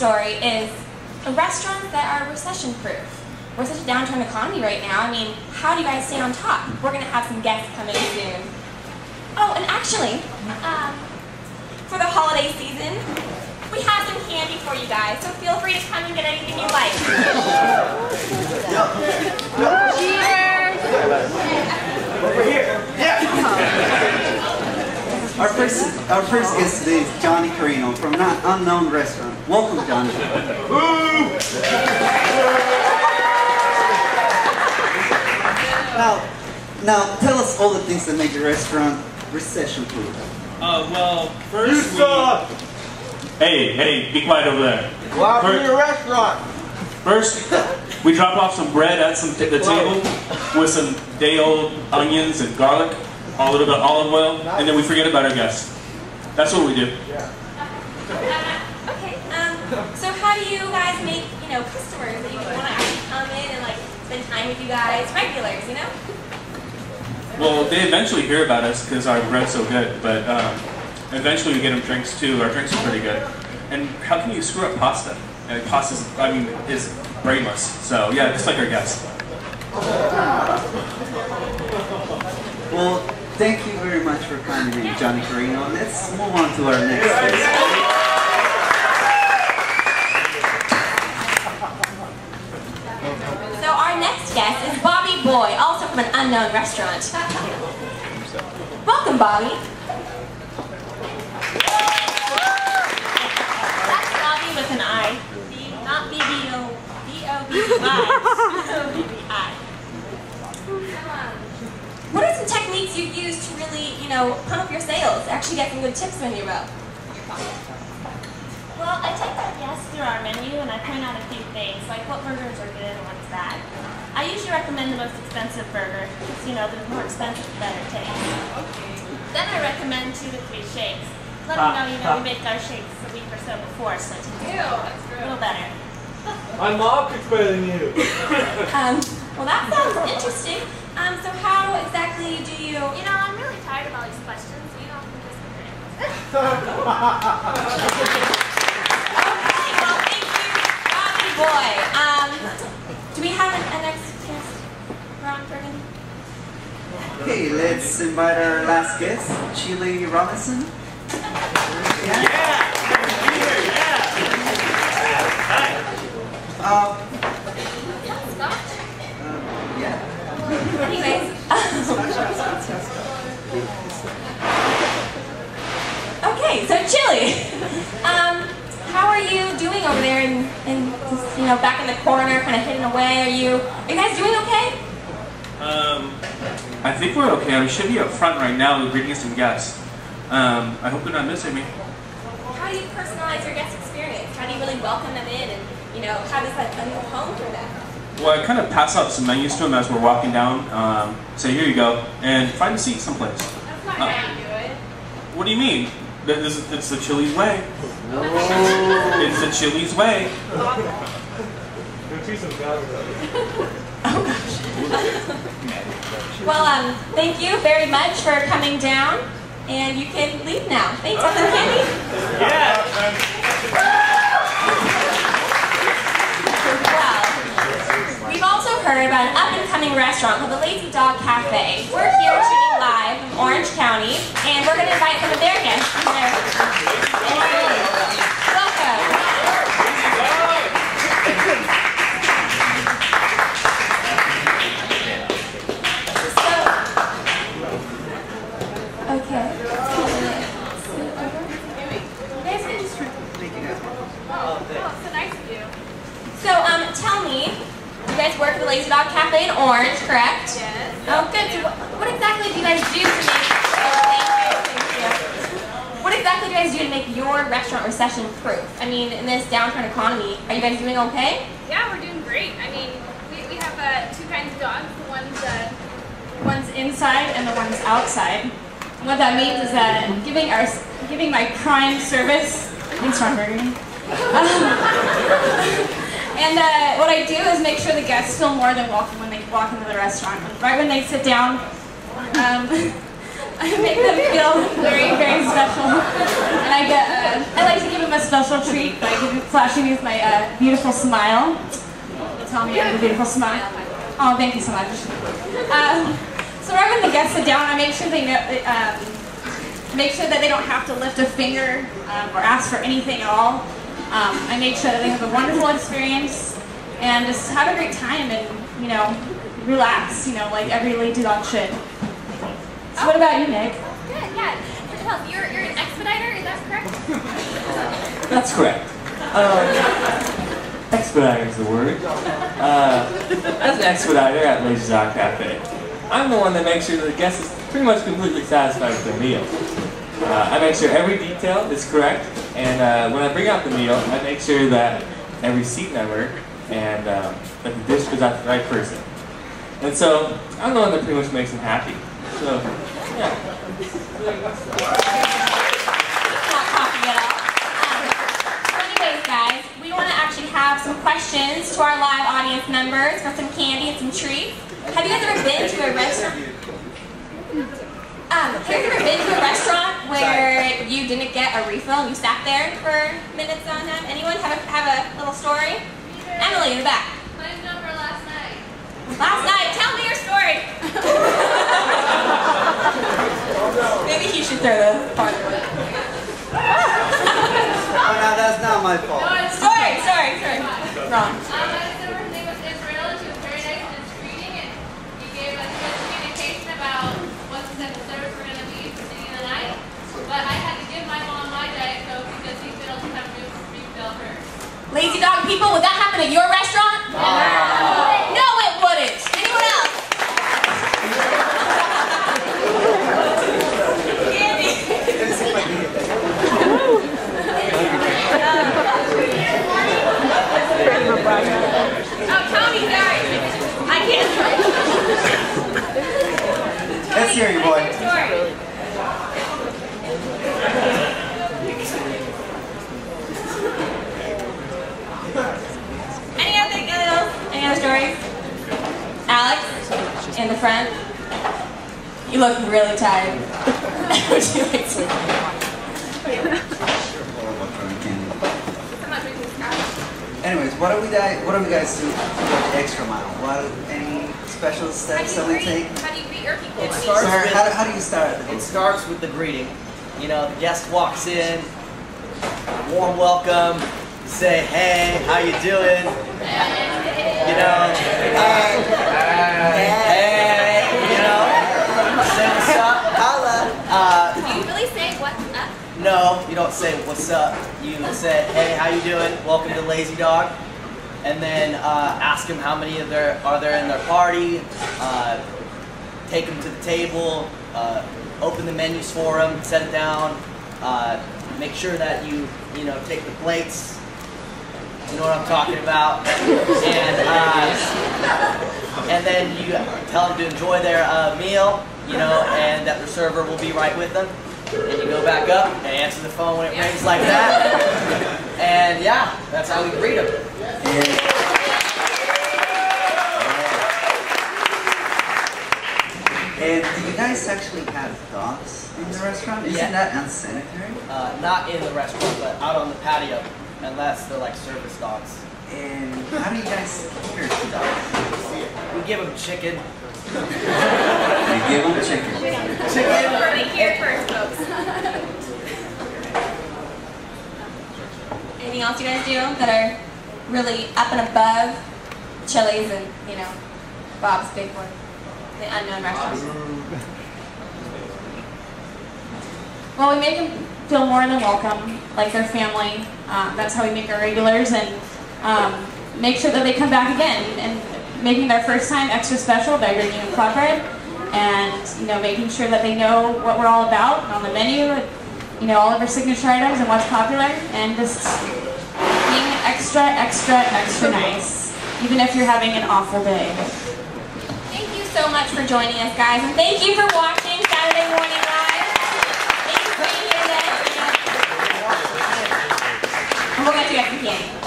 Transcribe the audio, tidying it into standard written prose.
story is restaurants that are recession-proof. We're such a downturn economy right now. I mean, how do you guys stay on top? We're going to have some guests coming soon. Oh, and actually, for the holiday season, we have some candy for you guys, so feel free to come and get anything you like. Cheers! Over here. Yeah. Our first guest today is Johnny Carino from an unknown restaurant. Welcome, Johnny. Now, tell us all the things that make your restaurant recession-proof. Well, first Hey, be quiet over there. Go out from your restaurant. First, we drop off some bread at the table with some day-old onions and garlic, a little bit of olive oil, and then we forget about our guests. That's what we do. Okay, so how do you guys make, customers that you want to actually come in and, spend time with you guys, regulars, Well, they eventually hear about us because our bread's so good, but eventually we get them drinks too. Our drinks are pretty good. And how can you screw up pasta? And pasta is brainless. So yeah, just like our guests. Well, thank you very much for coming in, Johnny Carino. Let's move on to our next guest. So our next guest is Bobby Boy, also from an unknown restaurant. Welcome, Bobby. That's Bobby with an I. Not B-B-O, B-O-B-B-I. B-O-B-B-I. What are some techniques you use to really, pump up your sales, actually get some good tips when you row? Well, I take our guests through our menu and I point out a few things, like what burgers are good and what's bad. I usually recommend the most expensive burger, because, the more expensive, the better taste. Then I recommend 2 to 3 shakes. Let them know, we make our shakes a week or so before, so it's a little better. My mom cooks better than you. Well, that sounds interesting. So how exactly do you... I'm really tired of all these questions, so you don't have to just Okay, well, thank you, Bobby Boy. Do we have a next guest? Ron Bergen? Okay, let's invite our last guest, Chile Robinson. Anyways, okay, so Chili, how are you doing over there and back in the corner, kind of hidden away? Are you guys doing okay? I think we're okay. We should be up front right now greeting some guests. I hope they're not missing me. How do you personalize your guest experience? How do you really welcome them in and, have this a new home for them? Well, I kind of pass out some menus to them as we're walking down. Say, here you go, and find a seat someplace. That's not how you do it. What do you mean? It's the Chili's way. It's the Chili's way. Oh gosh. Well, thank you very much for coming down, and you can leave now. Thanks, for the candy. Well, we've also heard about an up-and-coming restaurant called the Lazy Dog Cafe. We're here shooting live from Orange County, and we're going to invite some of their guests to their... Welcome. Okay. Oh, so nice of you. So, tell me, you guys work at the Lazy Dog Cafe in Orange, correct? Yes. Oh, good. So what exactly do you guys do to make... thank you. What exactly do you guys do to make your restaurant recession-proof? I mean, in this downturn economy, are you guys doing okay? Yeah, we're doing great. I mean, we have 2 kinds of dogs. The one's inside and the one's outside. What that means is that giving my prime service. Thanks, Ron Burgundy. And what I do is make sure the guests feel more than welcome when they walk into the restaurant. Right when they sit down, I make them feel very, very special. And I like to give them a special treat by flashing me with my beautiful smile. Tell me I have a beautiful smile. Oh, thank you so much. So right when the guests sit down, I make sure they know, make sure that they don't have to lift a finger or ask for anything at all. I make sure that they have a wonderful experience and just have a great time and, you know, relax, you know, like every lazy dog should. So what about you, Nick? Good, yeah. First of all, you're an expediter, is that correct? That's correct. Expediter is the word. As an expediter at Lazy Dog Cafe, I'm the one that makes sure that the guest is pretty much completely satisfied with their meal. I make sure every detail is correct, and when I bring out the meal, I make sure that every seat number and that the dish goes out to the right person. And so, I'm the one that pretty much makes them happy. So, yeah. Not coffee at all. So anyways, guys, we want to actually have some questions to our live audience members for some candy and some treats. Have you guys ever been to a restaurant? Have you guys ever been to a restaurant where you didn't get a refill and you sat there for minutes on end? Anyone have a little story? Emily in the back. My number last night. Last night, tell me your story. Maybe he should throw the part away. Oh, no, that's not my fault. Sorry. Wrong. My server's name was Israel, and she was very nice in his greeting, and he gave us good communication about what the service were going to be for the night. But I had to give my mom my Diet Coke because he failed to have to refill hers. Lazy dog people, would that happen at your restaurant? No, it wouldn't. Anyone else? Andy. Oh, Tony, sorry. I can't. Let's hear you, boy. Story. Any other stories? Alex, in the front. You look really tired. Would you like to? Anyways, what do we guys do for the extra mile? Any special steps that we take? How do you greet your people? It starts Sir, with, how do you start? it starts with the greeting. You know, the guest walks in, warm welcome, say, hey, how you doing? You know, hey, you know, say what's up, holla. Do you really say what's up? No, you don't say what's up. You say, hey, how you doing? Welcome to Lazy Dog. And then ask them how many are there in their party. Take them to the table. Open the menus for them. Set it down. Make sure that you take the plates. You know what I'm talking about. And then you tell them to enjoy their meal. You know, and that the server will be right with them. And you go back up and answer the phone when it rings like that. And yeah, that's how we greet them. And do you guys actually have dogs in the restaurant? Isn't that unsanitary? Not in the restaurant, but out on the patio, unless they're like service dogs. And how do you guys cater to dogs? We give them chicken. You give them chicken. Be here first, folks. Anything else you guys do that are really up and above Chili's and, you know, Bob's Big Boy, the unknown restaurant? Well, we make them feel more than welcome, like their family. That's how we make our regulars, and make sure that they come back again, and making their first time extra special by bringing them flatbread, and making sure that they know what we're all about on the menu, all of our signature items and what's popular, and just being extra nice, even if you're having an awful day. Thank you so much for joining us, guys, and thank you for watching Saturday Morning Live. Thank you for being here today. And we'll get you guys some candy.